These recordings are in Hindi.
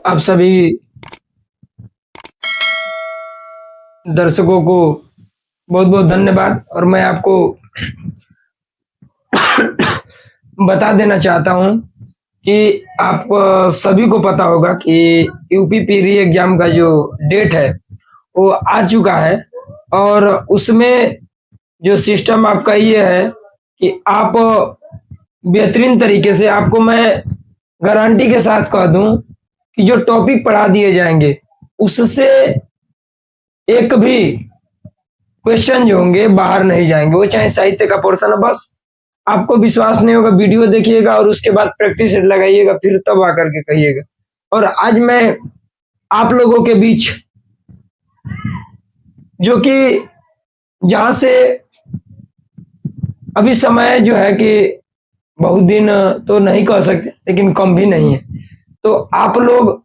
आप सभी दर्शकों को बहुत बहुत धन्यवाद। और मैं आपको बता देना चाहता हूं कि आप सभी को पता होगा कि यूपी पीरी एग्जाम का जो डेट है वो आ चुका है। और उसमें जो सिस्टम आपका ये है कि आप बेहतरीन तरीके से, आपको मैं गारंटी के साथ कह दूं कि जो टॉपिक पढ़ा दिए जाएंगे उससे एक भी क्वेश्चन जो होंगे बाहर नहीं जाएंगे, वो चाहे साहित्य का पोर्शन है। बस आपको विश्वास नहीं होगा, वीडियो देखिएगा और उसके बाद प्रैक्टिस सेट लगाइएगा, फिर तब आकर के कहिएगा। और आज मैं आप लोगों के बीच जो कि जहां से अभी समय जो है कि बहुत दिन तो नहीं कह सकते लेकिन कम भी नहीं है, तो आप लोग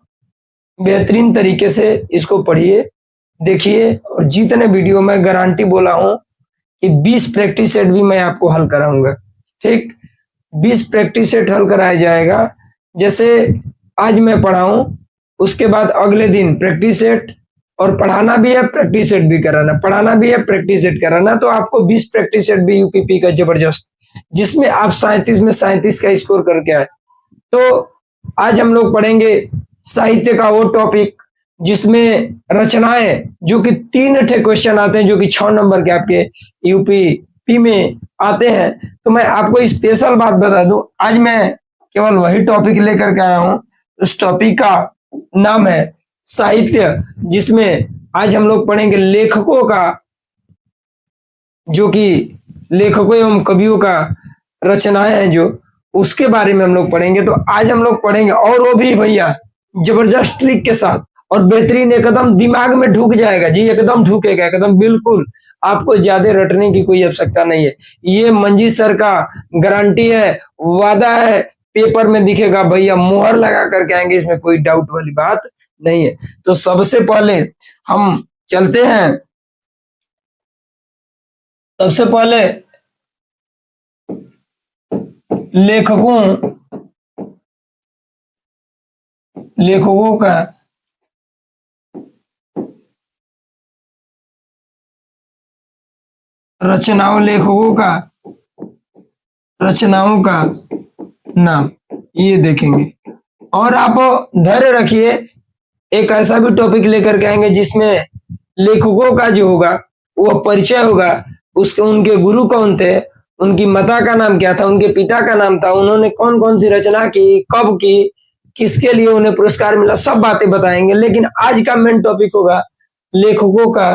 बेहतरीन तरीके से इसको पढ़िए, देखिए। और जितने वीडियो में गारंटी बोला हूं कि 20 प्रैक्टिस सेट भी मैं आपको हल कराऊंगा। ठीक, 20 प्रैक्टिस सेट हल कराया जाएगा। जैसे आज मैं पढ़ाऊं उसके बाद अगले दिन प्रैक्टिस सेट, और पढ़ाना भी है प्रैक्टिस सेट भी कराना, पढ़ाना भी है प्रैक्टिस सेट कराना। तो आपको 20 प्रैक्टिस सेट भी यूपीपी का जबरदस्त, जिसमें आप 37 में 37 का स्कोर करके आए। तो आज हम लोग पढ़ेंगे साहित्य का वो टॉपिक जिसमें रचनाएं, जो कि 3 ठे क्वेश्चन आते हैं, जो कि 6 नंबर के आपके यूपी में आते हैं। तो मैं आपको स्पेशल बात बता दूं, आज मैं केवल वही टॉपिक लेकर के आया हूं। उस टॉपिक का नाम है साहित्य, जिसमें आज हम लोग पढ़ेंगे लेखकों का, जो कि लेखकों एवं कवियों का रचनाएं हैं जो, उसके बारे में हम लोग पढ़ेंगे। तो आज हम लोग पढ़ेंगे, और वो भी भैया जबरदस्त ट्रिक के साथ, और बेहतरीन, एकदम दिमाग में ढुक जाएगा जी, एकदम ढुकेगा एकदम, बिल्कुल आपको ज्यादा रटने की कोई आवश्यकता नहीं है। ये मंजी सर का गारंटी है, वादा है, पेपर में दिखेगा भैया, मुहर लगा करके आएंगे, इसमें कोई डाउट वाली बात नहीं है। तो सबसे पहले हम चलते हैं, सबसे पहले लेखकों का रचनाओं का नाम, ये देखेंगे। और आप धैर्य रखिए, एक ऐसा भी टॉपिक लेकर के आएंगे जिसमें लेखकों का जो होगा वो परिचय होगा, उसके उनके गुरु कौन थे, उनकी माता का नाम क्या था, उनके पिता का नाम था, उन्होंने कौन कौन सी रचना की, कब की, किसके लिए उन्हें पुरस्कार मिला, सब बातें बताएंगे। लेकिन आज का मेन टॉपिक होगा लेखकों का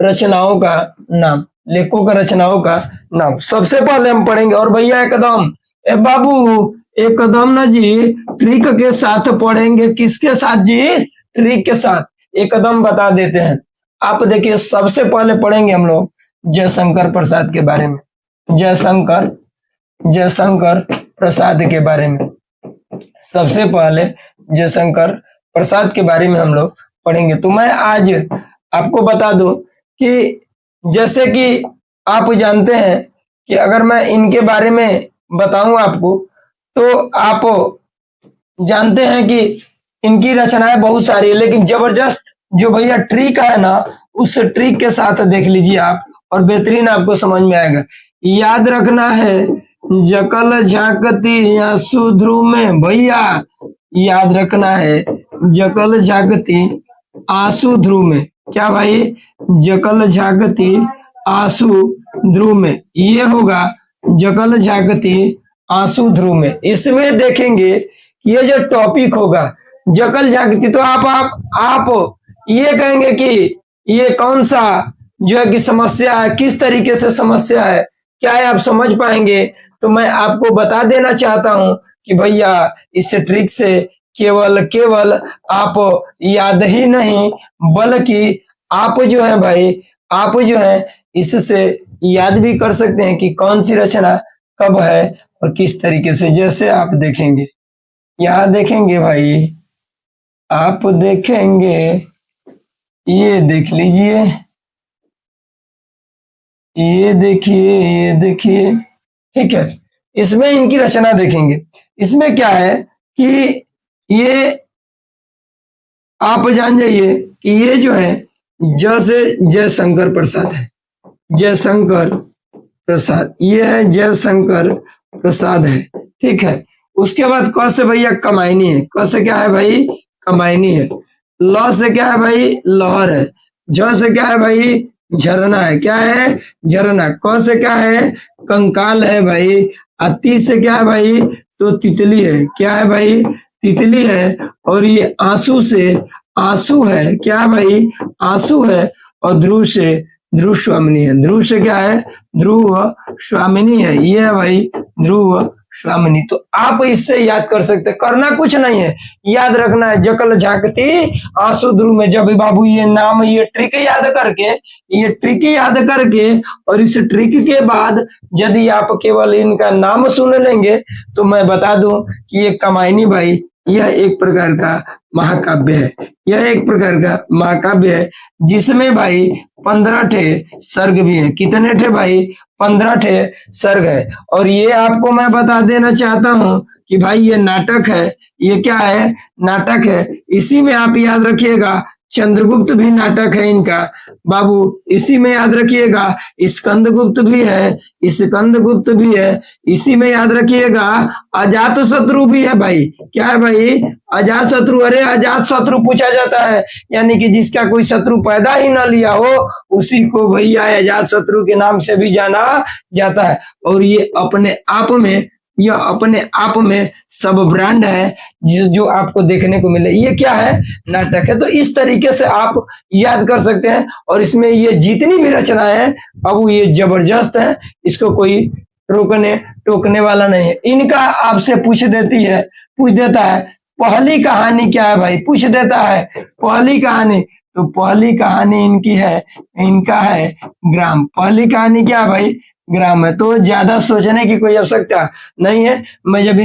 रचनाओं का नाम, लेखकों का रचनाओं का नाम सबसे पहले हम पढ़ेंगे। और भैया एकदम, ए बाबू एकदम ना जी, ट्रिक के साथ पढ़ेंगे। किसके साथ जी? ट्रिक के साथ, एकदम बता देते हैं। आप देखिए, सबसे पहले पढ़ेंगे हम लोग जयशंकर प्रसाद के बारे में, जयशंकर प्रसाद के बारे में। सबसे पहले जयशंकर प्रसाद के बारे में हम लोग पढ़ेंगे। तो मैं आज आपको बता दूं कि जैसे कि आप जानते हैं कि अगर मैं इनके बारे में बताऊं आपको, तो आप जानते हैं कि इनकी रचनाएं बहुत सारी है, लेकिन जबरदस्त जो भैया ट्रिक है ना, उस ट्रिक के साथ देख लीजिए आप, और बेहतरीन आपको समझ में आएगा। याद रखना है, जकल झांकती आंसू ध्रुव में, भैया याद रखना है, जकल झांकती आंसू ध्रुव में। क्या भाई? जकल झांकती आंसू ध्रुव में, ये होगा जकल झांकती आंसू ध्रुव में। इसमें देखेंगे ये जो टॉपिक होगा जकल झांकती, तो आप ये कहेंगे कि ये कौन सा जो है कि समस्या है, किस तरीके से समस्या है, क्या है, आप समझ पाएंगे। तो मैं आपको बता देना चाहता हूं कि भैया इस ट्रिक से केवल आप याद ही नहीं, बल्कि आप जो है भाई, आप जो है इससे याद भी कर सकते हैं कि कौन सी रचना कब है और किस तरीके से। जैसे आप देखेंगे, यहाँ देखेंगे भाई, आप देखेंगे, ये देख लीजिए, ये देखिए, ठीक है। इसमें इनकी रचना देखेंगे। इसमें क्या है कि ये आप जान जाइए कि ये जो है ज से जयशंकर प्रसाद है, जयशंकर प्रसाद, ये है जयशंकर प्रसाद है, ठीक है। उसके बाद क से भैया कमायनी है, क से क्या है भाई कमायनी है, ल से क्या है भाई लहर है, झ से क्या है भाई झरना है, क्या है झरना, क से क्या है कंकाल है भाई, ती से क्या है भाई तो तितली है, क्या है भाई तितली है, और ये आंसू से आंसू है, क्या है भाई आंसू है, और ध्रुव से ध्रुव स्वामिनी है, ध्रुव से क्या है ध्रुव स्वामिनी है, ये है भाई ध्रुव स्वामिनी। तो आप इससे याद कर सकते हैं, करना कुछ नहीं है, याद रखना है जकल झांकती आंसू ध्रुव में। जब बाबू ये नाम ये ट्रिक याद करके, ये ट्रिक याद करके और इस ट्रिक के बाद यदि आप केवल इनका नाम सुन लेंगे तो मैं बता दूं कि ये कमायनी भाई यह एक प्रकार का महाकाव्य है, यह एक प्रकार का महाकाव्य है जिसमें भाई 15 ठे सर्ग भी है। कितने ठे भाई 15 ठे सर्ग है। और ये आपको मैं बता देना चाहता हूं कि भाई ये नाटक है, ये क्या है नाटक है। इसी में आप याद रखिएगा चंद्रगुप्त भी नाटक है इनका बाबू, इसी में याद रखिएगा स्कंदगुप्त भी है, स्कंदगुप्त भी है, इसी में याद रखिएगा अजात शत्रु भी है भाई, क्या है भाई अजात शत्रु। अरे अजात शत्रु पूछा जाता है, यानी कि जिसका कोई शत्रु पैदा ही ना लिया हो उसी को भैया अजात शत्रु के नाम से भी जाना जाता है। और ये अपने आप में यह अपने आप में सब ब्रांड है जो आपको देखने को मिले। ये क्या है नाटक है। तो इस तरीके से आप याद कर सकते हैं। और इसमें ये जितनी भी रचनाएं हैं अब ये जबरदस्त है, इसको कोई रोकने टोकने वाला नहीं है। इनका आपसे पूछ देता है पहली कहानी क्या है भाई, पूछ देता है पहली कहानी। तो पहली कहानी इनकी है, इनका है ग्राम। पहली कहानी क्या है भाई ग्राम है। तो ज्यादा सोचने की कोई आवश्यकता नहीं है। मैं जब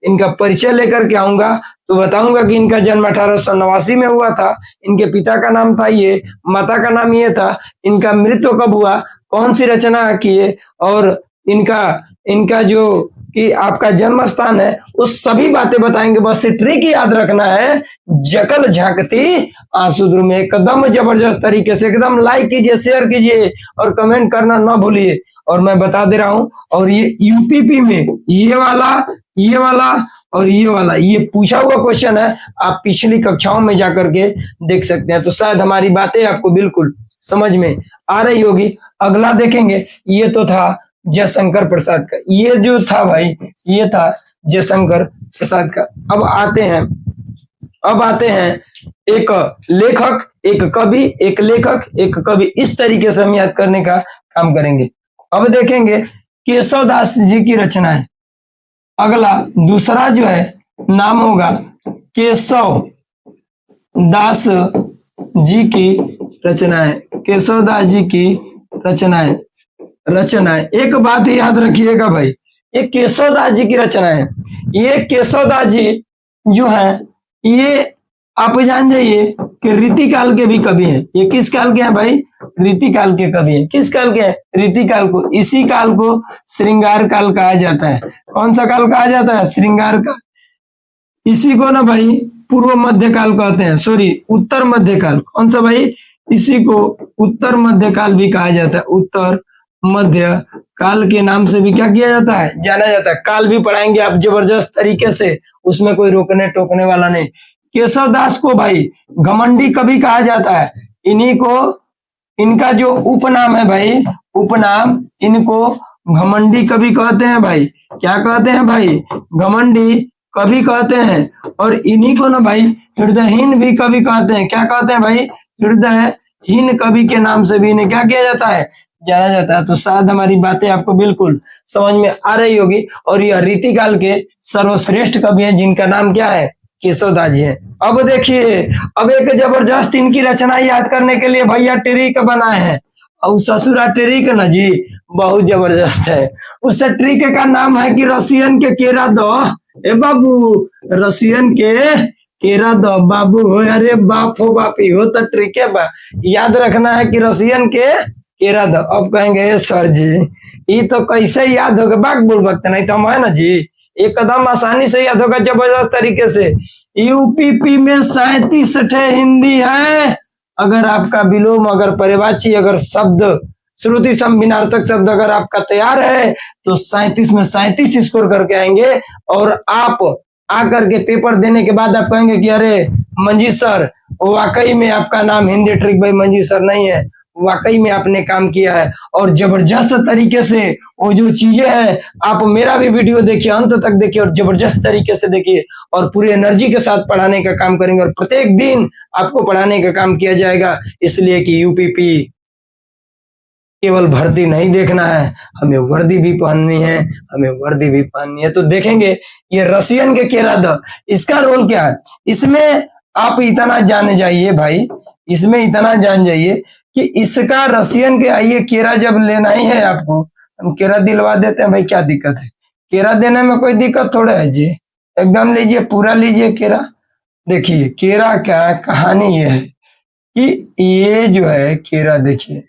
इनका परिचय लेकर के आऊंगा तो बताऊंगा कि इनका जन्म 1889 में हुआ था, इनके पिता का नाम था ये, माता का नाम ये था, इनका मृत्यु कब हुआ, कौन सी रचना किए, और इनका जो कि आपका जन्म स्थान है उस सभी बातें बताएंगे। बस ट्रिक याद रखना है जकल झांकती आंसू ध्रुव में। एकदम जबरदस्त तरीके से एकदम लाइक कीजिए, शेयर कीजिए और कमेंट करना ना भूलिए। और मैं बता दे रहा हूं, और ये यूपीपी में ये वाला और ये वाला ये पूछा हुआ क्वेश्चन है, आप पिछली कक्षाओं में जाकर के देख सकते हैं। तो शायद हमारी बातें आपको बिल्कुल समझ में आ रही होगी। अगला देखेंगे, ये तो था जयशंकर प्रसाद का, ये जो था भाई ये था जयशंकर प्रसाद का। अब आते हैं एक लेखक एक कवि, एक लेखक एक कवि, इस तरीके से हम याद करने का काम करेंगे। अब देखेंगे केशव दास जी की रचना है। अगला दूसरा जो है नाम होगा केशव दास जी की रचना है, केशव दास जी की रचना है। एक बात याद रखिएगा भाई, ये केशव दास जी की रचना है। ये केशव दास जी जो है ये आप जान जाइए कि रीति काल के भी कवि हैं। ये किस काल के हैं भाई, रीति काल के कवि हैं। किस काल के हैं, रीति काल को। इसी काल को श्रृंगार काल कहा जाता है। कौन सा काल कहा जाता है, श्रृंगार काल। इसी को ना भाई पूर्व मध्य काल कहते हैं, सॉरी उत्तर मध्य काल। कौन सा भाई, इसी को उत्तर मध्य काल भी कहा जाता है। उत्तर मध्य काल के नाम से भी क्या किया जाता है, जाना जाता है। काल भी पढ़ाएंगे आप जबरदस्त तरीके से, उसमें कोई रोकने टोकने वाला नहीं। केशव दास को भाई घमंडी कवि कहा जाता है। इन्हीं को, इनका जो उपनाम है भाई, उपनाम इनको घमंडी कवि कहते हैं भाई। क्या कहते हैं भाई, घमंडी कवि कहते हैं। और इन्हीं को ना भाई हृदयहीन भी कवि कहते हैं। क्या कहते हैं भाई, हृदयहीन कवि के नाम से भी इन्हें क्या किया जाता है, जाना जाता है। तो शायद हमारी बातें आपको बिल्कुल समझ में आ रही होगी। और यह रीति काल के सर्वश्रेष्ठ कवि हैं जिनका नाम क्या है, केशव दास जी हैं। अब देखिए, अब एक जबरदस्त इनकी रचना याद करने के लिए भैया ट्रिक बनाए हैं। और ससुरा ट्रिक ना जी बहुत जबरदस्त है। उस ट्रिक का नाम है कि रसियन के केरा दो ए बाबू, रसियन के केरा दो बाबू हो। अरे बाप हो बापी हो, तो ट्रिक है याद रखना है कि रसियन के केरा दो। अब कहेंगे सर जी ये तो कैसे याद होगा, बाग बोल वक्त नहीं तो हम है ना जी, एकदम आसानी से याद होगा जबरदस्त तरीके से। यूपीपी में 37 ठे हिंदी है। अगर आपका विलोम, अगर पर्यायवाची, अगर शब्द, श्रुति संभिनार्थक शब्द अगर आपका तैयार है तो 37 में 37 स्कोर करके आएंगे। और आप आकर के पेपर देने के बाद आप कहेंगे कि अरे मंजीत सर, वाकई में आपका नाम हिंदी ट्रिक भाई मंजीत सर नहीं है, वाकई में आपने काम किया है। और जबरदस्त तरीके से वो जो चीजें हैं, आप मेरा भी वीडियो देखिए, अंत तक देखिए और जबरदस्त तरीके से देखिए और पूरी एनर्जी के साथ पढ़ाने का काम करेंगे। और प्रत्येक दिन आपको पढ़ाने का काम किया जाएगा, इसलिए कि यूपीपी केवल भर्ती नहीं देखना है, हमें वर्दी भी पहननी है, हमें वर्दी भी पहननी है। तो देखेंगे ये रसियन के केराद, इसका रोल क्या है, इसमें आप इतना जान जाइए भाई, इसमें इतना जान जाइए कि इसका रसियन के, आइए केरा जब लेना ही है आपको, हम केरा दिलवा देते हैं भाई, क्या दिक्कत है, केरा देने में कोई दिक्कत थोड़ा है जी, एकदम लीजिए, पूरा लीजिए केरा। देखिए केरा क्या है, कहानी ये है कि ये जो है केरा, देखिए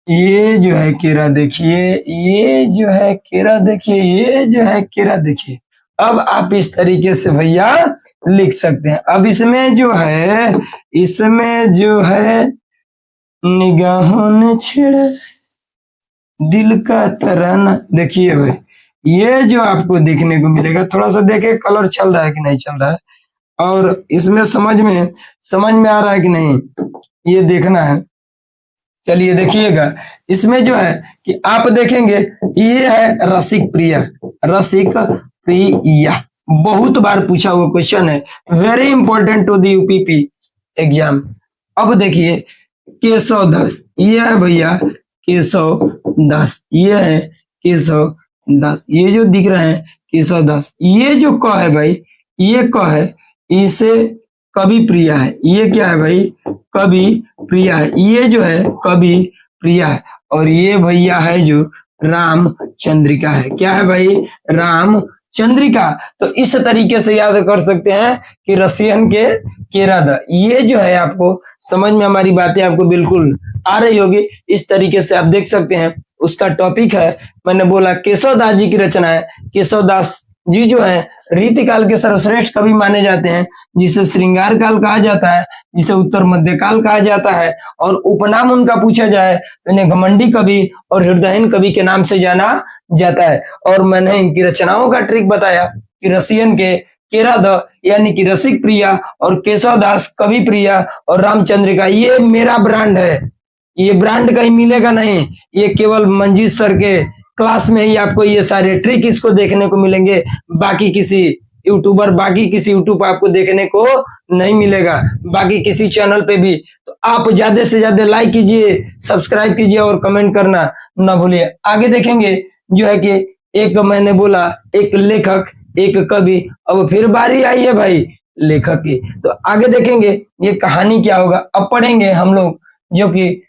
ये जो है केरा, देखिए ये जो है केरा, देखिए ये जो है केरा, देखिए। अब आप इस तरीके से भैया लिख सकते हैं। अब इसमें जो है, इसमें जो है निगाहों ने छेड़ा दिल का तराना, देखिए भाई ये जो आपको देखने को मिलेगा, थोड़ा सा देखे कलर चल रहा है कि नहीं चल रहा है, और इसमें समझ में आ रहा है कि नहीं, ये देखना है। चलिए देखिएगा, इसमें जो है कि आप देखेंगे ये है रसिक प्रिया, रसिक प्रिया बहुत बार पूछा हुआ क्वेश्चन है, very important to the UPP exam. अब देखिए केशव दास, ये है भैया केशव दास, ये है केशव दास, ये जो दिख रहे हैं केशव दास, ये जो क है भाई, ये क है, इसे कवि प्रिया है, ये क्या है भाई, कवि प्रिया है, ये जो है कवि प्रिया है। और ये भैया है जो राम चंद्रिका है, क्या है भाई, राम चंद्रिका। तो इस तरीके से याद कर सकते हैं कि रसियन के केरादा, ये जो है आपको समझ में, हमारी बातें आपको बिल्कुल आ रही होगी, इस तरीके से आप देख सकते हैं। उसका टॉपिक है, मैंने बोला केशव दास जी की रचना है। केशव दास जी जो है रीतिकाल के सर्वश्रेष्ठ कवि माने जाते हैं, जिसे श्रृंगार काल कहा जाता है, जिसे उत्तर मध्यकाल कहा जाता है, और उपनाम उनका पूछा जाए तो इन्हें घमंडी कवि और हृदयहीन कवि के नाम से जाना जाता है। और मैंने इनकी रचनाओं का ट्रिक बताया कि रसियन के केराद यानी कि रसिक प्रिया, और केशव दास कवि प्रिया, और रामचंद्रिका ये मेरा ब्रांड है, ये ब्रांड कहीं मिलेगा नहीं, ये केवल मंजीत सर के क्लास में ही आपको ये सारे ट्रिक इसको देखने को मिलेंगे, बाकी किसी यूट्यूब आपको देखने को नहीं मिलेगा, बाकी किसी चैनल पे भी। तो आप ज्यादा से ज्यादा लाइक कीजिए, सब्सक्राइब कीजिए और कमेंट करना ना भूलिए। आगे देखेंगे जो है कि एक मैंने बोला एक लेखक एक कवि, अब फिर बारी आई है भाई लेखक की। तो आगे देखेंगे ये कहानी क्या होगा, अब पढ़ेंगे हम लोग जो कि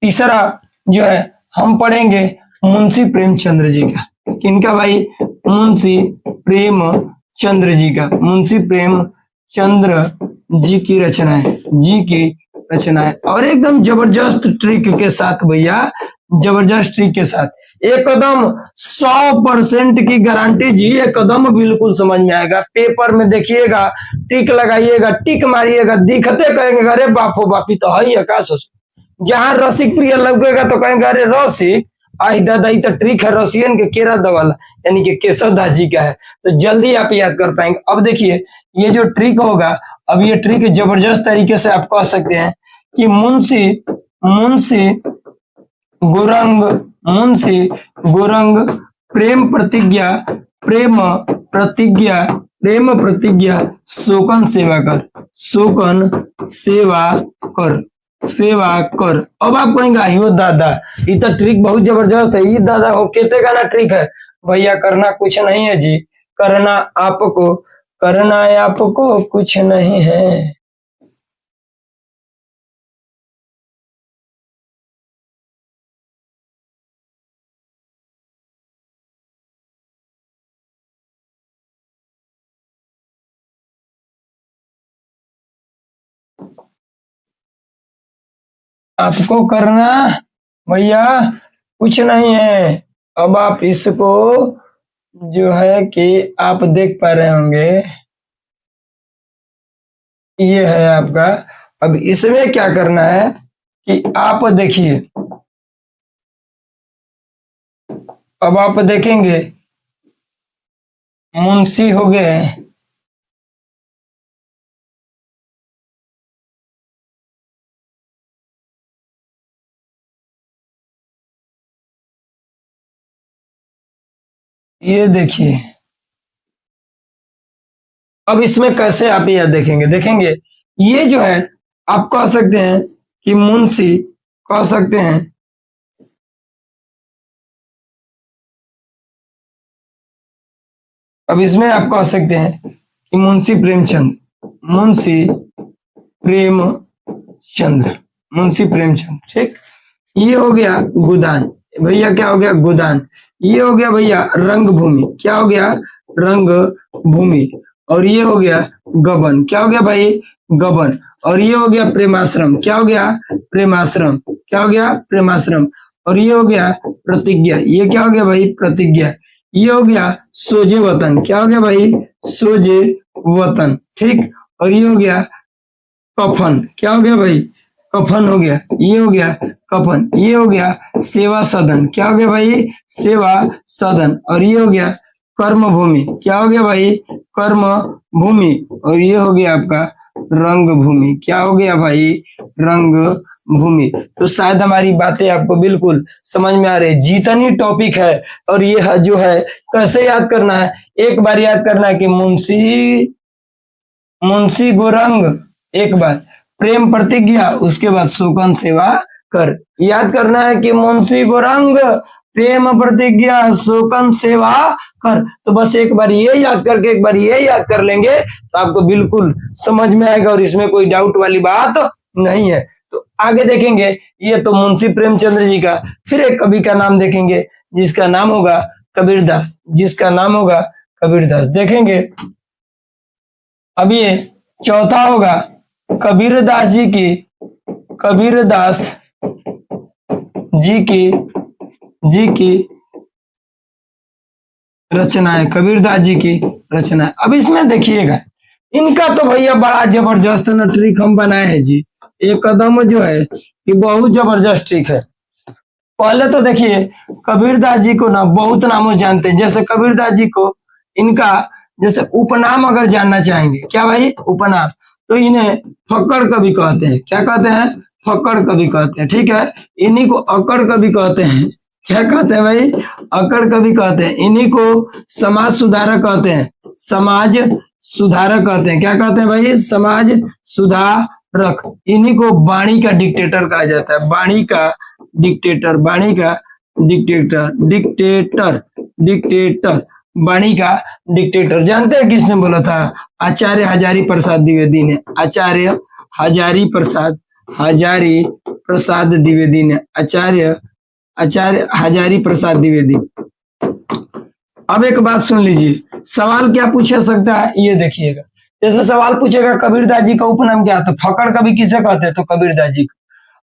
तीसरा जो है हम पढ़ेंगे मुंशी प्रेमचंद्र जी का। किनका भाई, मुंशी प्रेमचंद्र जी का, मुंशी प्रेमचंद्र जी की रचना है, जी की रचना है। और एकदम जबरदस्त ट्रिक के साथ भैया, जबरदस्त ट्रिक के साथ, एकदम 100% की गारंटी जी, एकदम बिल्कुल समझ में आएगा। पेपर में देखिएगा, टिक लगाइएगा, टिक मारिएगा, दिखते कहेंगे अरे बापो बापी तो है का सोच, जहां रसिक प्रिय लगेगा तो कहेंगे अरे रसिक, आई दादा तो ट्रिक है रसियन के केराद वाला, यानी कि केशव दास जी का है। तो जल्दी आप याद कर पाएंगे। अब देखिए ये जो ट्रिक होगा, अब ये ट्रिक जबरदस्त तरीके से आप कह सकते हैं कि मुंशी गुरंग प्रेम प्रतिज्ञा शोकन सेवा कर। अब आप कहेंगे आइयो दादा ये तो ट्रिक बहुत जबरदस्त है, ये दादा हो केते का ना ट्रिक है। भैया करना कुछ नहीं है जी, करना आपको कुछ नहीं है। आपको करना भैया कुछ नहीं है। अब आप इसको जो है कि आप देख पा रहे होंगे, ये है आपका। अब इसमें क्या करना है कि आप देखिए, अब आप देखेंगे मुंशी हो गए, ये देखिए। अब इसमें कैसे आप यह देखेंगे, देखेंगे ये जो है आप कह सकते हैं कि मुंशी, कह सकते हैं अब इसमें आप कह सकते हैं कि मुंशी प्रेमचंद, मुंशी प्रेमचंद्र, मुंशी प्रेमचंद, ठीक। ये हो गया गोदान, भैया क्या हो गया, गोदान। ये हो गया भैया रंगभूमि, क्या हो गया, रंग भूमि। और ये हो गया गबन, क्या हो गया भाई, गबन। और ये हो गया प्रेमाश्रम, क्या हो गया, प्रेमाश्रम, क्या हो गया, प्रेमाश्रम। और ये हो गया प्रतिज्ञा, ये क्या हो गया भाई, प्रतिज्ञा। ये हो गया सोजे वतन, क्या हो गया भाई, सोजे वतन, ठीक। और ये हो गया कफन, क्या हो गया भाई, कफन हो गया। ये हो गया कफन। ये हो गया सेवा सदन, क्या हो गया भाई, सेवा सदन। और ये हो गया कर्म भूमि, क्या हो गया भाई, कर्म भूमि। और ये हो गया आपका रंग भूमि, क्या हो गया भाई, रंग भूमि। तो शायद हमारी बातें आपको बिल्कुल समझ में आ रही है। जितनी टॉपिक है और ये है जो है कैसे याद करना है, एक बार याद करना है कि मुंशी, मुंशी गोरंग, एक बार प्रेम प्रतिज्ञा, उसके बाद शोकन सेवा कर। याद करना है कि मुंशी गोरंग, प्रेम प्रतिज्ञा, शोकन सेवा कर। तो बस एक बार ये याद करके एक बार ये याद कर लेंगे तो आपको बिल्कुल समझ में आएगा और इसमें कोई डाउट वाली बात नहीं है। तो आगे देखेंगे, ये तो मुंशी प्रेमचंद्र जी का। फिर एक कवि का नाम देखेंगे जिसका नाम होगा कबीरदास, जिसका नाम होगा कबीरदास, देखेंगे। अब ये चौथा होगा कबीरदास जी की, कबीरदास जी की, जी की रचनाएं, कबीरदास जी की रचनाएं। अब इसमें देखिएगा इनका तो भैया बड़ा जबरदस्त न ट्रिक हम बनाए हैं जी। एक कदम जो है ये बहुत जबरदस्त ट्रिक है। पहले तो देखिए कबीरदास जी को ना बहुत नामों जानते हैं, जैसे कबीरदास जी को इनका जैसे उपनाम अगर जानना चाहेंगे, क्या भाई, उपनाम, तो इन्हें फक्कड़ कवि कहते हैं, क्या कहते हैं, फक्कड़ कवि कहते हैं, ठीक है। इन्हीं को अकड़ कवि कहते हैं, क्या कहते हैं भाई, अकड़ कवि कहते हैं। इन्हीं को समाज सुधारक कहते हैं, समाज सुधारक कहते हैं, क्या कहते हैं भाई, समाज सुधारक। इन्हीं को वाणी का डिक्टेटर कहा जाता है, वाणी का डिक्टेटर, वाणी का डिक्टेटर, डिक्टेटर, डिक्टेटर, वाणी का डिक्टेटर। जानते हैं किसने बोला था, आचार्य हजारी प्रसाद द्विवेदी ने, आचार्य हजारी प्रसाद, हजारी प्रसाद द्विवेदी ने, आचार्य, आचार्य हजारी प्रसाद द्विवेदी। अब एक बात सुन लीजिए, सवाल क्या पूछा सकता है, ये देखिएगा। जैसे सवाल पूछेगा कबीरदास जी का उपनाम क्या, तो फकड़ कवि किसे कहते हैं, तो कबीरदास जी को।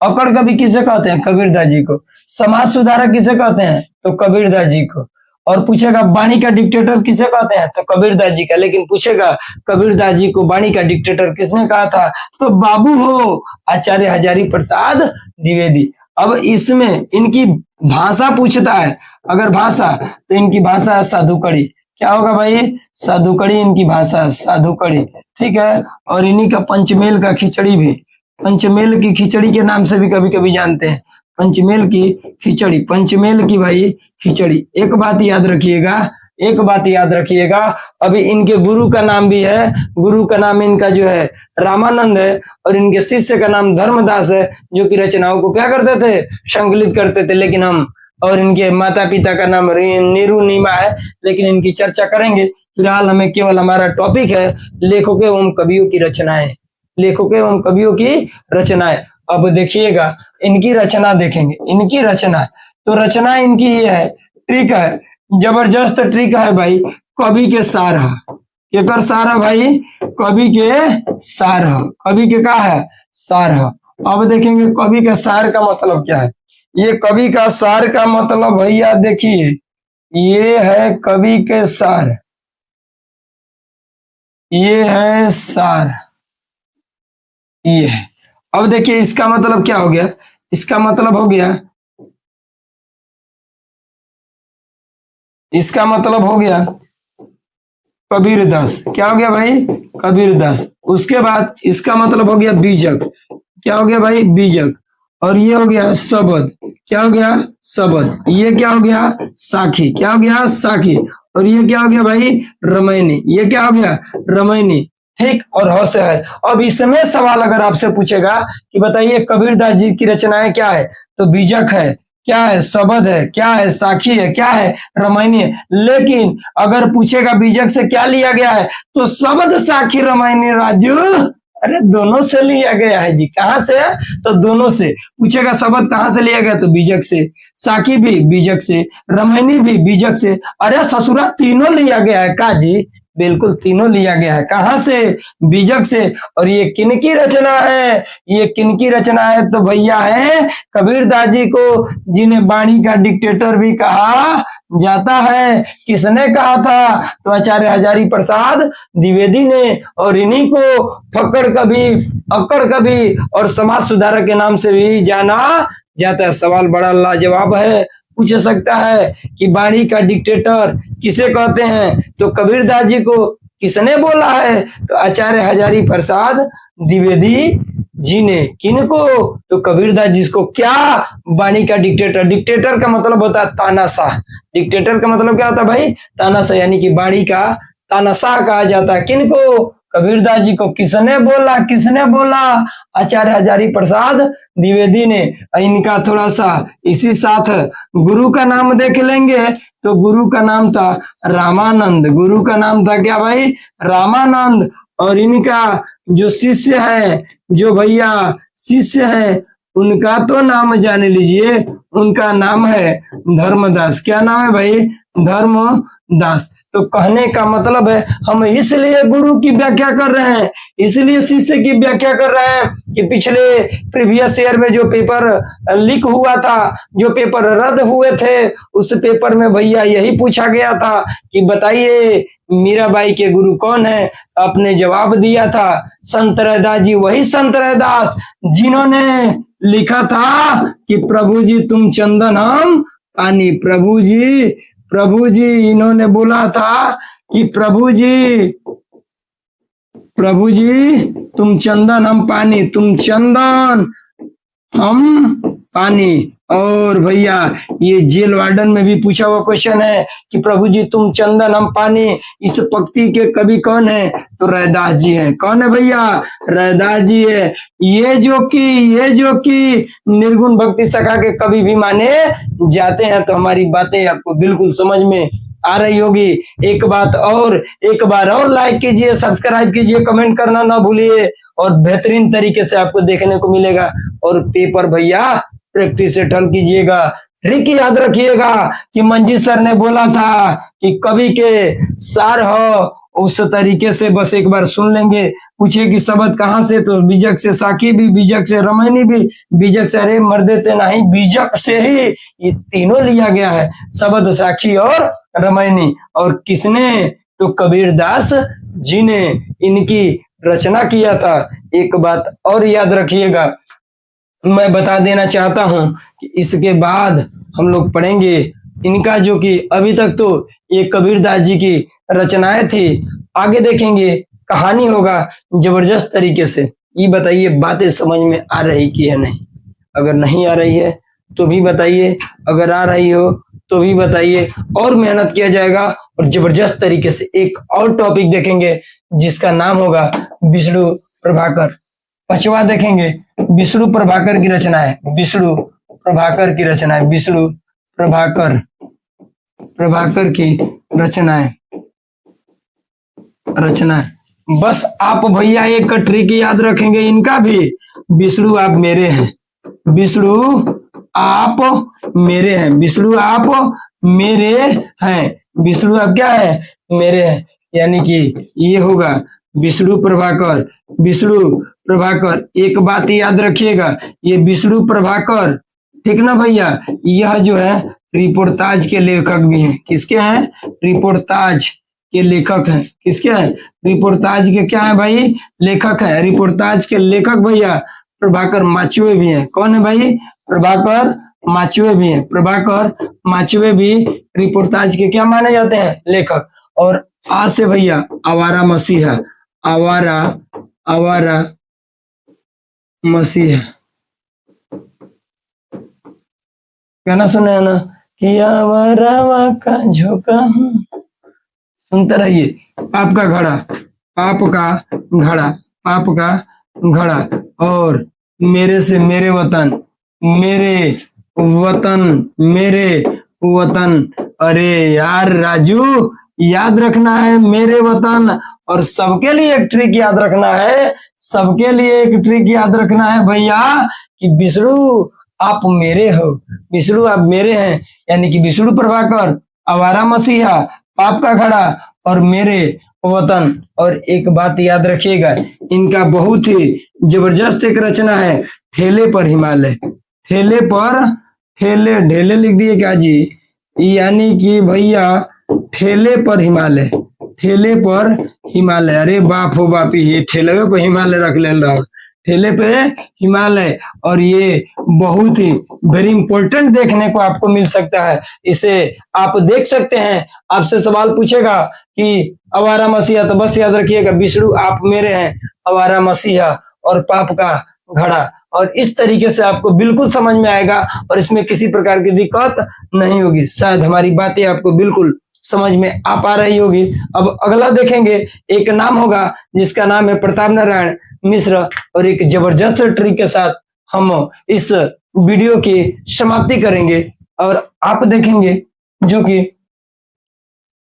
अकड़ कवि किसे कहते हैं, कबीरदास जी को। समाज सुधारक किसे कहते हैं, तो कबीरदास जी को। और पूछेगा वाणी का डिक्टेटर किसे कहते हैं, तो कबीरदास जी का। लेकिन पूछेगा कबीरदास जी को वाणी का डिक्टेटर किसने कहा था, तो बाबू हो आचार्य हजारी प्रसाद द्विवेदी। अब इसमें इनकी भाषा पूछता है, अगर भाषा, तो इनकी भाषा है साधुकड़ी, क्या होगा भाई, साधुकड़ी इनकी भाषा है, साधुकड़ी, ठीक है। और इन्हीं का पंचमेल का खिचड़ी भी, पंचमेल की खिचड़ी के नाम से भी कभी कभी जानते हैं, पंचमेल की खिचड़ी, पंचमेल की भाई खिचड़ी। एक बात याद रखिएगा, एक बात याद रखिएगा, अभी इनके गुरु का नाम भी है, गुरु का नाम इनका जो है रामानंद है, और इनके शिष्य का नाम धर्मदास है, जो कि रचनाओं को क्या करते थे, संकलित करते थे। लेकिन हम, और इनके माता पिता का नाम नीरू नीमा है, लेकिन इनकी चर्चा करेंगे। फिलहाल हमें केवल हमारा टॉपिक है लेखकों एवं कवियों की रचनाएं, लेखकों एवं कवियों की रचनाएं। अब देखिएगा इनकी रचना देखेंगे, इनकी रचना, तो रचना इनकी ये है, ट्रिक है, जबरदस्त ट्रिक है भाई, कवि के सार है, केकर सार है भाई, कवि के सार है, कवि के का है, सार है। अब देखेंगे कवि के सार का मतलब क्या है। ये कवि का सार का मतलब भैया देखिए, ये है कवि के सार, ये है सार, ये है। अब देखिए इसका मतलब क्या हो गया, इसका मतलब हो गया, इसका मतलब हो गया कबीरदास। क्या हो गया भाई, कबीरदास। उसके बाद इसका मतलब हो गया बीजक। क्या हो गया भाई, बीजक। और ये हो गया शबद। क्या हो गया, शबद। ये क्या हो गया, साखी। क्या हो गया, साखी। और ये क्या हो गया भाई, रमैनी। ये क्या हो गया, रमैनी। ठीक, और ह से है। अब इसमें सवाल अगर आपसे पूछेगा कि बताइए कबीरदास जी की रचनाएं क्या है, तो बीजक है, क्या है, शबद है, क्या है, साखी है, क्या है, रमैनी है। लेकिन अगर पूछेगा बीजक से क्या लिया गया है, तो शबद, साखी, रमैनी राजू, अरे दोनों से लिया गया है जी। कहां से, तो दोनों से। पूछेगा शबद कहां से लिया गया, तो बीजक से। साकी भी बीजक से, रमैनी भी बीजक से। अरे ससुरा तीनों लिया गया है का जी, बिल्कुल तीनों लिया गया है। कहां से, बीजक से। और ये किनकी रचना है, ये किनकी रचना है, तो भैया है कबीरदास जी को, जिन्हें वाणी का डिक्टेटर भी कहा जाता है। किसने कहा था, तो आचार्य हजारी प्रसाद द्विवेदी ने। और इन्हीं को फक्कड़ कवि, अक्कड़ कवि और समाज सुधारक के नाम से भी जाना जाता है। सवाल बड़ा लाजवाब है, पूछ सकता है कि वाणी का डिक्टेटर किसे कहते हैं, तो कबीरदास जी को किसने बोला है, तो आचार्य हजारी प्रसाद द्विवेदी जी ने। किनको, तो कबीरदास जी को। क्या, वाणी का डिक्टेटर। डिक्टेटर का मतलब होता है तानाशाह। डिक्टेटर का मतलब क्या होता है भाई, तानाशाह, यानी कि वाणी का तानाशाह कहा जाता है। किनको, कबीरदास जी को। किसने बोला, किसने बोला, आचार्य हजारी प्रसाद द्विवेदी ने। इनका थोड़ा सा इसी साथ गुरु का नाम देख लेंगे, तो गुरु का नाम था रामानंद। गुरु का नाम था क्या भाई, रामानंद। और इनका जो शिष्य है, जो भैया शिष्य है, उनका तो नाम जान लीजिए, उनका नाम है धर्मदास। क्या नाम है भाई, धर्मदास। तो कहने का मतलब है, हम इसलिए गुरु की व्याख्या कर रहे हैं, इसलिए शिष्य की व्याख्या कर रहे हैं कि पिछले प्रीवियस ईयर में जो पेपर लीक हुआ था, जो पेपर रद्द हुए थे, उस पेपर में भैया यही पूछा गया था कि बताइए मीराबाई के गुरु कौन है। आपने जवाब दिया था संत रैदास जी। वही संत रैदास जिन्होंने लिखा था कि प्रभु जी तुम चंदन हम पानी। प्रभु जी इन्होंने बोला था कि प्रभु जी तुम चंदन हम पानी, तुम चंदन हम पानी। और भैया ये जेल वार्डन में भी पूछा हुआ क्वेश्चन है कि प्रभु जी तुम चंदन हम पानी, इस पंक्ति के कवि कौन है, तो रैदास जी है। कौन है भैया, रैदास जी है। ये जो कि निर्गुण भक्ति शाखा के कवि भी माने जाते हैं। तो हमारी बातें आपको बिल्कुल समझ में आ रही होगी। एक बार और लाइक कीजिए, सब्सक्राइब कीजिए, कमेंट करना ना भूलिए, और बेहतरीन तरीके से आपको देखने को मिलेगा। और पेपर भैया प्रैक्टिस से ठल कीजिएगा। ट्रिक याद रखिएगा कि मंजी सर ने बोला था कि कवि के सार हो, उस तरीके से बस एक बार सुन लेंगे। पूछे कि शब्द कहाँ से, तो बीजक से। साखी भी बीजक से, रमैनी भी बीजक से। अरे मर देते नहीं, बीजक से ही ये तीनों लिया गया है, शब्द, साखी और रमैनी। और किसने, तो कबीरदास जी ने इनकी रचना किया था। एक बात और याद रखिएगा, मैं बता देना चाहता हूं कि इसके बाद हम लोग पढ़ेंगे इनका, जो कि अभी तक तो ये कबीरदास जी की रचनाएं थी। आगे देखेंगे कहानी होगा जबरदस्त तरीके से। ये बताइए बातें समझ में आ रही कि है नहीं। अगर नहीं आ रही है तो भी बताइए, अगर आ रही हो तो भी बताइए, और मेहनत किया जाएगा। और जबरदस्त तरीके से एक और टॉपिक देखेंगे जिसका नाम होगा विष्णु प्रभाकर। पांचवा देखेंगे विष्णु प्रभाकर की रचना है, विष्णु प्रभाकर की रचना है, विष्णु प्रभाकर की रचना है। बस आप भैया एक ट्रिक याद रखेंगे इनका भी, विष्णु आप मेरे हैं, विष्णु आप मेरे हैं, विष्णु आप मेरे हैं, विष्णु आप क्या है, मेरे हैं। यानी कि ये होगा विष्णु प्रभाकर। एक बात याद रखिएगा, ये विष्णु प्रभाकर, ठीक ना भैया, यह जो है रिपोर्टाज के लेखक भी हैं। किसके हैं, रिपोर्टाज ये लेखक हैं। किसके हैं? रिपोर्टाज के क्या है भाई? लेखक है। रिपोर्टाज के लेखक भैया प्रभाकर माचवे भी हैं। कौन है भाई? प्रभाकर माचवे भी हैं। प्रभाकर माचवे भी रिपोर्टाज के क्या माने जाते हैं? लेखक। और आज से भैया आवारा मसीहा, आवारा आवारा मसीहा गाना सुने है ना कि आवारा का झोंका हूं। सुनते रहिए। पाप का घड़ा, पाप का घड़ा, पाप का घड़ा। और मेरे से मेरे वतन, मेरे वतन, मेरे वतन। अरे यार राजू, याद रखना है मेरे वतन। और सबके लिए एक ट्रिक याद रखना है, सबके लिए एक ट्रिक याद रखना है भैया कि विष्णु आप मेरे हो, विष्णु आप मेरे हैं। यानी कि विष्णु प्रभाकर, आवारा मसीहा, पाप का घड़ा और मेरे वतन। और एक बात याद रखिएगा, इनका बहुत ही जबरदस्त एक रचना है, ठेले पर हिमालय। ठेले पर, ठेले ढेले लिख दिए क्या जी? यानी कि भैया ठेले पर हिमालय, ठेले पर हिमालय। अरे बाप हो बाप, ये ठेले पे हिमालय रख ले रहा, ठेले पे हिमालय। और ये बहुत ही वेरी इंपॉर्टेंट देखने को आपको मिल सकता है, इसे आप देख सकते हैं। आपसे सवाल पूछेगा कि आवारा मसीहा, तो बस याद रखिएगा विष्णु आप मेरे हैं, आवारा मसीहा और पाप का घड़ा। और इस तरीके से आपको बिल्कुल समझ में आएगा और इसमें किसी प्रकार की दिक्कत नहीं होगी। शायद हमारी बातें आपको बिल्कुल समझ में आ पा रही होगी। अब अगला देखेंगे, एक नाम होगा जिसका नाम है प्रताप नारायण मिश्र। और एक जबरदस्त ट्रिक के साथ हम इस वीडियो की समाप्ति करेंगे और आप देखेंगे जो कि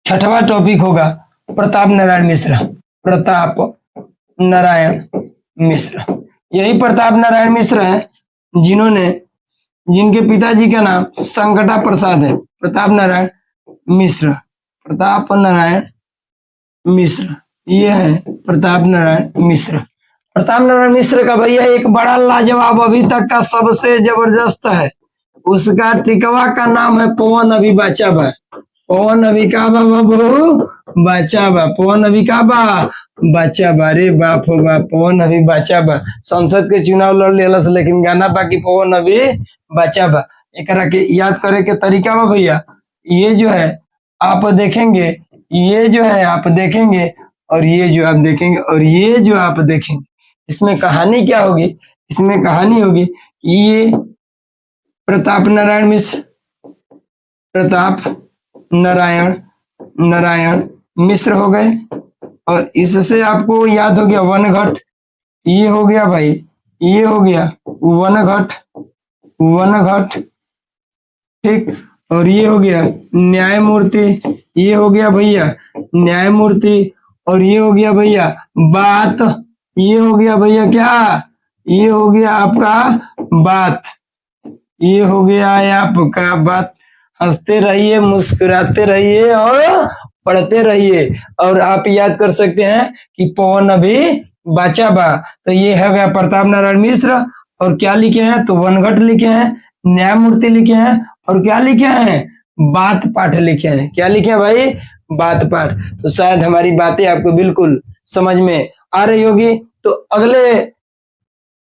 छठवां टॉपिक होगा प्रताप नारायण मिश्र। प्रताप नारायण मिश्र, यही प्रताप नारायण मिश्र हैं जिन्होंने, जिनके पिताजी का नाम संकटा प्रसाद है। प्रताप नारायण मिश्र, प्रताप नारायण मिश्र, ये है प्रताप नारायण मिश्र। प्रताप नारायण मिश्र का भैया एक बड़ा लाजवाब, अभी तक का सबसे जबरदस्त है। उसका टिकवा का नाम है पवन अभी बाचा बा। पवन अभी का बाबू बाचा बा, पवन अभी का बाचा बा। रे बाप हो बाप, पवन अभी बाचा बा। संसद के चुनाव लड़ लेला से, लेकिन गाना बाकी पवन अभी बाचा बा। एकरा के याद करे के तरीका बा भैया, ये जो है आप देखेंगे, ये जो है आप देखेंगे और ये जो आप देखेंगे और ये जो आप देखेंगे, इसमें कहानी क्या होगी? इसमें कहानी होगी कि ये प्रताप नारायण मिश्र, प्रताप नारायण नारायण मिश्र हो गए। और इससे आपको याद हो गया वनघट, ये हो गया भाई, ये हो गया वनघट, वनघट, ठीक। और ये हो गया न्यायमूर्ति, ये हो गया भैया न्यायमूर्ति। और ये हो गया भैया बात, ये हो गया भैया क्या? ये हो गया आपका बात, ये हो गया आपका बात। हंसते रहिए, मुस्कुराते रहिए और पढ़ते रहिए। और आप याद कर सकते हैं कि पवन अभी बाचा बा। तो ये है गया प्रताप नारायण मिश्र। और क्या लिखे हैं? तो वनघट लिखे हैं, न्यायमूर्ति लिखे हैं और क्या लिखे हैं? बात पाठ लिखे हैं। क्या लिखे हैं भाई? बात पाठ। तो शायद हमारी बातें आपको बिल्कुल समझ में आ रही होगी। तो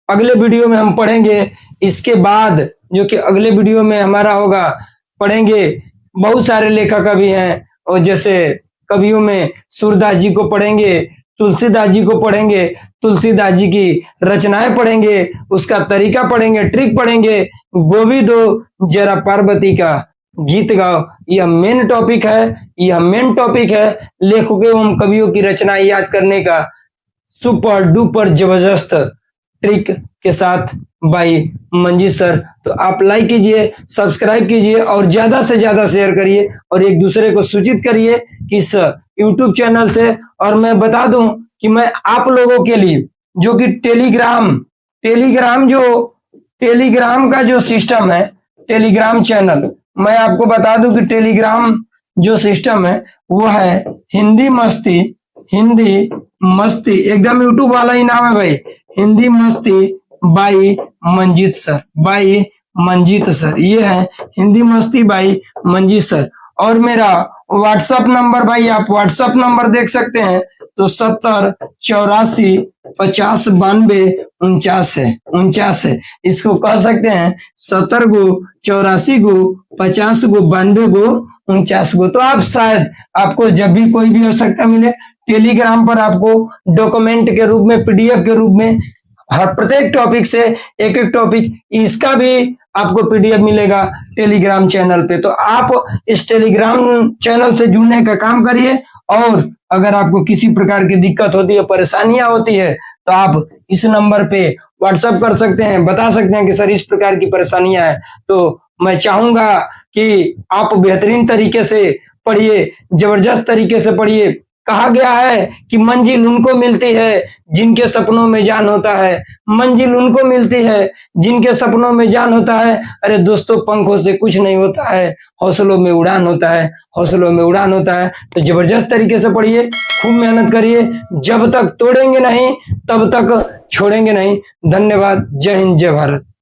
अगले वीडियो में हम पढ़ेंगे। इसके बाद जो कि अगले वीडियो में हमारा होगा, पढ़ेंगे बहुत सारे लेखक भी हैं। और जैसे कवियों में सूरदास जी को पढ़ेंगे, तुलसीदास जी को पढ़ेंगे, तुलसीदास जी की रचनाएं पढ़ेंगे, उसका तरीका पढ़ेंगे, ट्रिक पढ़ेंगे। गोविंदो जरा पार्वती का गीत गाओ, यह मेन टॉपिक है, यह मेन टॉपिक है। लेखकों एवं कवियों की रचनाएं याद करने का सुपर डुपर जबरदस्त ट्रिक के साथ बाई मंजीत सर। तो आप लाइक कीजिए, सब्सक्राइब कीजिए और ज्यादा से ज्यादा शेयर करिए और एक दूसरे को सूचित करिए कि इस यूट्यूब चैनल से। और मैं बता दूं कि मैं आप लोगों के लिए जो कि टेलीग्राम का जो सिस्टम है, टेलीग्राम चैनल, मैं आपको बता दूं कि टेलीग्राम जो सिस्टम है वो है हिंदी मस्ती, हिंदी मस्ती, एकदम यूट्यूब वाला ही नाम है भाई, हिंदी मस्ती by Manjeet sir, by Manjeet sir. ये है हिंदी मस्ती बाई मंजीत सर। और मेरा व्हाट्सएप नंबर भाई आप व्हाट्सएप नंबर देख सकते हैं तो 70 84 50 92 49 है 49 है। इसको कह सकते हैं 70 84 50 92 49 तो आप शायद आपको जब भी कोई भी आवश्यकता मिले टेलीग्राम पर आपको डॉक्यूमेंट के रूप में पीडीएफ के रूप में हर प्रत्येक टॉपिक से एक एक टॉपिक इसका भी आपको पीडीएफ मिलेगा टेलीग्राम चैनल पे। तो आप इस टेलीग्राम चैनल से जुड़ने का काम करिए और अगर आपको किसी प्रकार की दिक्कत होती है परेशानियां होती है तो आप इस नंबर पे व्हाट्सएप कर सकते हैं, बता सकते हैं कि सर इस प्रकार की परेशानियां हैं। तो मैं चाहूंगा कि आप बेहतरीन तरीके से पढ़िए, जबरदस्त तरीके से पढ़िए। कहा गया है कि मंजिल उनको मिलती है जिनके सपनों में जान होता है, मंजिल उनको मिलती है जिनके सपनों में जान होता है। अरे दोस्तों पंखों से कुछ नहीं होता है, हौसलों में उड़ान होता है, हौसलों में उड़ान होता है। तो जबरदस्त तरीके से पढ़िए, खूब मेहनत करिए, जब तक तोड़ेंगे नहीं तब तक छोड़ेंगे नहीं। धन्यवाद। जय हिंद, जय भारत।